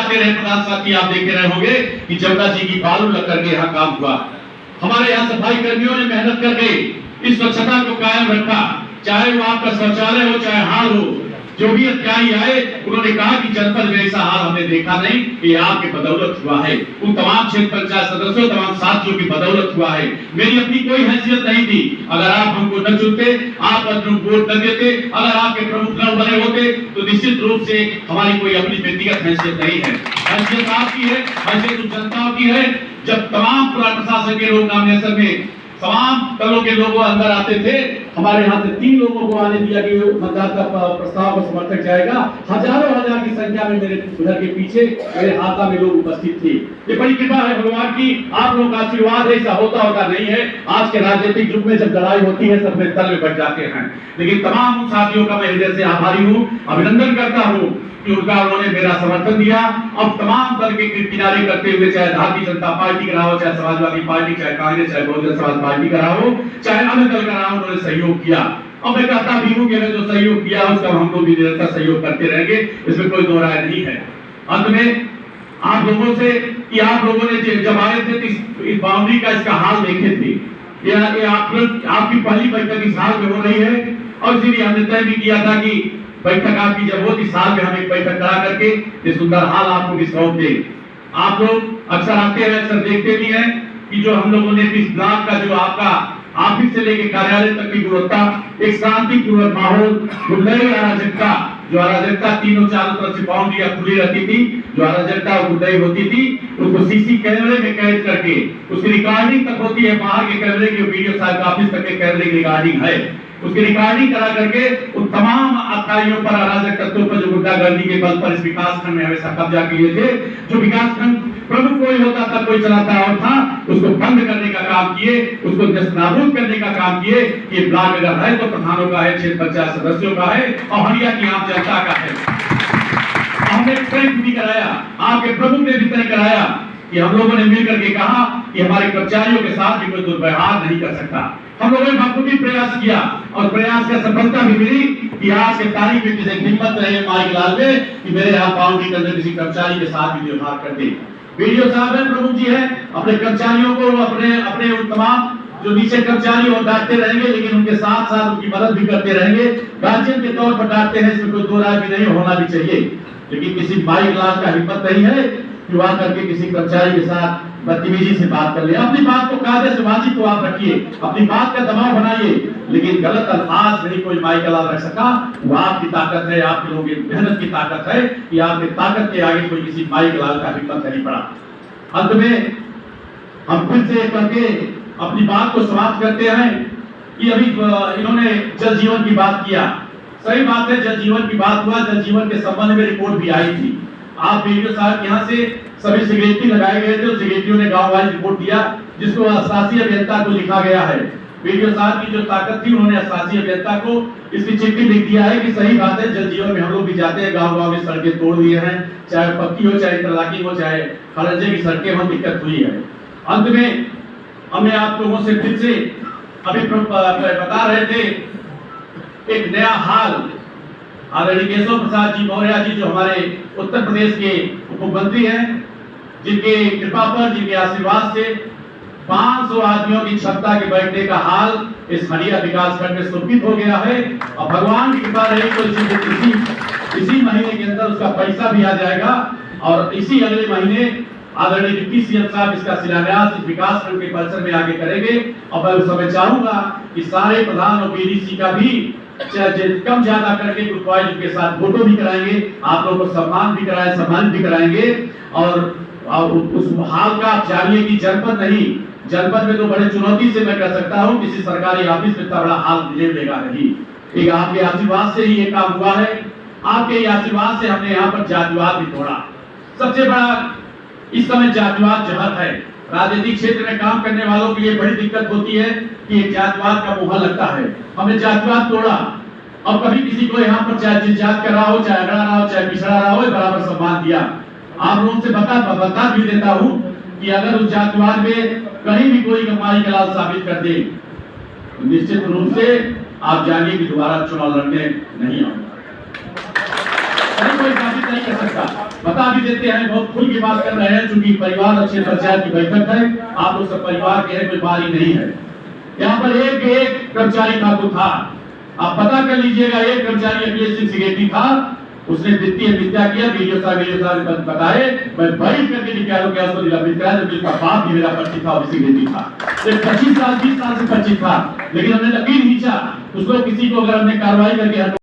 आते रहे प्रधान साहब की आप देखे रहे होंगे कि जमुना जी की बालू लग करके यहाँ काम हुआ। हमारे यहाँ सफाई कर्मियों ने मेहनत करके इस स्वच्छता को कायम रखा, चाहे वो आपका शौचालय हो चाहे हाल हो। जो भी अधिकारी आए उन्होंने कहा कि जनपद में ऐसा हाल हमने देखा नहीं, ये आपके बदौलत हुआ है। उन तमाम क्षेत्र पंचायत सदस्यों तमाम साथियों की बदौलत हुआ है। मेरी अपनी कोई हैसियत नहीं थी, अगर आप हमको न चुनते, आप वोट न देते, अगर आपके प्रमुख न बने होते तो निश्चित रूप से हमारी कोई अपनी व्यक्तिगत हैसियत नहीं है। हैसियत आपकी है, हैसियत जनता की है। जब तमाम प्रशासन के लोग नॉमिनेशन में तमाम दलों के लोग अंदर आते थे, हमारे यहाँ से 3 लोगों को आने दिया कि मतदान का प्रस्ताव का समर्थक जाएगा। हजारों हजार की संख्या में मेरे घर के पीछे मेरे हाथा में लोग उपस्थित थे। ये बड़ी कृपा है भगवान की, आप लोगों का आशीर्वाद है। ऐसा होता होगा नहीं है, आज के राजनीतिक युग में जब लड़ाई होती है सब में तल में बढ़ जाते हैं। लेकिन तमाम उन साथियों का मैं हृदय से आभारी हूँ, अभिनंदन करता हूँ कि उन्होंने मेरा समर्थन दिया। अब तमाम दल के किनारे करते हुए, चाहे भारतीय जनता पार्टी का हो, चाहे समाजवादी पार्टी, चाहे कांग्रेस, चाहे बहुजन समाज पार्टी का हो, चाहे अन्य दल का हो, उन्होंने सहयोग किया। अब मैं कहता भी हूँ कि जो सहयोग किया उसका हम लोग भी निरंतर सहयोग करते रहेंगे, इसमें कोई दो राय नहीं है। अंत में आप लोगों से कि आप लोगों ने जब आए थे इस बाउंड्री का इसका हाल देखे थे, ये आपकी पहली बैठक इस हाल में हो रही है और इसीलिए हमने तय भी किया था कि बैठक आपकी जब होती साल में हम एक बैठक करा करके ये सुंदर हाल आपको भी सौंप दे। आप लोग अक्सर आते हैं, अक्सर देखते भी हैं कि जो हम लोगों ने इस ब्लॉक का जो आपका ऑफिस से लेकर कार्यालय तक की गुणवत्ता, एक शांतिपूर्ण माहौल, गुंडाई अराजकता, जो अराजकता तीनों चारों तरफ से बाउंड्रियां खुली रहती थी, जो अराजकता गुंडाई होती थी, उसको सीसी कैमरे में कैद करके उसकी रिकॉर्डिंग तक होती है। बाहर के कैमरे की वीडियो साहब का ऑफिस तक के कैमरे की रिकॉर्डिंग है, उसकी रिकॉर्डिंग करा करके उन तमाम अधिकारियों पर, अराजक तत्वों पर जो गुंडागर्दी के बल पर इस विकास खंड में हमेशा कब्जा किए थे, जो विकास खंड प्रमुख कोई होता था, कोई चलाता और था, उसको बंद करने का काम किए, उसको नाबूद करने का काम किए। ये ब्लॉक अगर है तो प्रधानों का है, क्षेत्र पंचायत सदस्यों का है और हरिया की आम जनता का है। हमने तय भी कराया, आपके प्रमुख ने भी तय कराया कि हम लोगों ने मिलकर के कहा कि हमारे कर्मचारियों के साथ भी कोई दुर्व्यवहार नहीं कर सकता। हम लोगों ने बखूबी प्रयास किया और प्रयास का सफलता भी मिली कि आज के तारीख में किसी हिम्मत रहे माइक लाल में कि मेरे यहाँ बाउंड्री के अंदर किसी कर्मचारी के साथ भी व्यवहार कर दे। वीडियो साहब है, प्रमुख जी है, अपने कर्मचारियों को अपने उन तमाम जो नीचे कर्मचारी और डांटते रहेंगे, लेकिन उनके साथ साथ उनकी मदद भी करते रहेंगे। गार्जियन के तौर पर डांटते हैं, इसमें कोई दो राय भी नहीं, होना भी चाहिए। लेकिन किसी माइक लाल का हिम्मत नहीं है कि वहां करके किसी कर्मचारी के साथ बदतमीजी से बात कर ले। अपनी बात को कायदे से वाजिब तो आप रखिए, अपनी बात का दबाव बनाइए, लेकिन गलत अल्फाज नहीं कोई माइक लाल रख सका। वो आपकी ताकत है, आप लोगों की मेहनत की ताकत है कि आपकी ताकत के आगे कोई किसी माइक लाल का हिम्मत नहीं पड़ा। अंत में हम फिर से करके अपनी बात को समाप्त करते हैं कि अभी इन्होंने जल जीवन की बात किया। सही बात है, जल जीवन की बात हुआ, जल जीवन के संबंध में रिपोर्ट भी आई थी। आप वीडियो साहब यहाँ से सभी सेक्रेटरी लगाए गए थे, सेक्रेटरियों ने गांव वाइज रिपोर्ट दिया जिसको शासी अभियंता को लिखा गया है। वीडियो साहब की जो ताकत थी, उन्होंने शासी अभियंता को इसकी चिट्ठी लिख दिया है कि सही बात है, जल जीवन में हम लोग भी जाते हैं, गांव-गांव में सड़कें तोड़ दिए हैं, चाहे पक्की हो, चाहे इंटरलॉकिंग हो, चाहे खरंजे की सड़कें हो, दिक्कत हुई है। अंत में हमें आप लोगों से फिर से अभी बता रहे थे एक नया हाल। आदरणीय केशव प्रसाद जी मौर्य जी जो हमारे उत्तर प्रदेश के उप मुख्यमंत्री हैं, जिनके कृपा पर, जिनके आशीर्वाद से 500 आदमियों की क्षमता के बैठने का हाल इस हरिया विकास खंड में सुरक्षित हो गया है। और भगवान की कृपा रही तो इसी महीने के अंदर उसका पैसा भी आ जाएगा और इसी अगले महीने आदरणीय डिप्टी सीएम साहब इसका शिलान्यास इस विकास खंड के परिसर में आगे करेंगे। और मैं उस समय चाहूंगा कि सारे प्रधान और बीडीसी का भी कम ज्यादा करके ग्रुप वाइज उनके साथ फोटो भी कराएंगे, आप लोगों को सम्मान भी कराएं, सम्मान भी कराएंगे। और उस हाल का आप जानिए कि जनपद नहीं, जनपद में तो बड़े चुनौती से मैं कह सकता हूं किसी सरकारी ऑफिस में इतना बड़ा हाल ले लेगा नहीं। एक आपके आशीर्वाद से ही ये काम हुआ है, आपके आशीर्वाद से हमने यहाँ पर जातिवाद भी तोड़ा। सबसे बड़ा इस समय जातिवाद जहर है। राजनीतिक क्षेत्र में काम करने वालों के लिए बड़ी दिक्कत होती है कि जातिवाद का मुंह लगता है। हमने जातिवाद तोड़ा। अब कभी किसी को यहाँ पर चाहे जिस जात का रहा हो, चाहे अगड़ा रहा हो, चाहे पिछड़ा रहा हो, बराबर सम्मान दिया। आप लोगों से बता भी देता हूँ कि अगर उस जातिवाद में कहीं भी कोई कमाई का लाभ साबित कर दे तो निश्चित रूप से आप जानिए कि दोबारा चुनाव लड़ने नहीं आऊंगा। नहीं कोई साबित नहीं कर सकता। बता भी देते हैं, बहुत खुल की बात कर रहे हैं, चूंकि परिवार अच्छे पंचायत की बैठक है, आप लोग सब परिवार के हैं, कोई बारी नहीं है। यहाँ पर एक एक कर्मचारी ठाकुर था, आप पता कर लीजिएगा। एक कर्मचारी अखिलेश सिंह सिगेटी था, उसने वित्तीय विद्या किया, वीडियो साहब बताए, मैं बड़ी करके निकालो क्या उसको निलंबित कराया, जबकि उसका बाप भी मेरा परिचित था और सिगेटी था। 25 साल 20 साल से परिचित था, लेकिन हमने लकीर खींचा उसको, किसी को अगर हमने कार्रवाई करके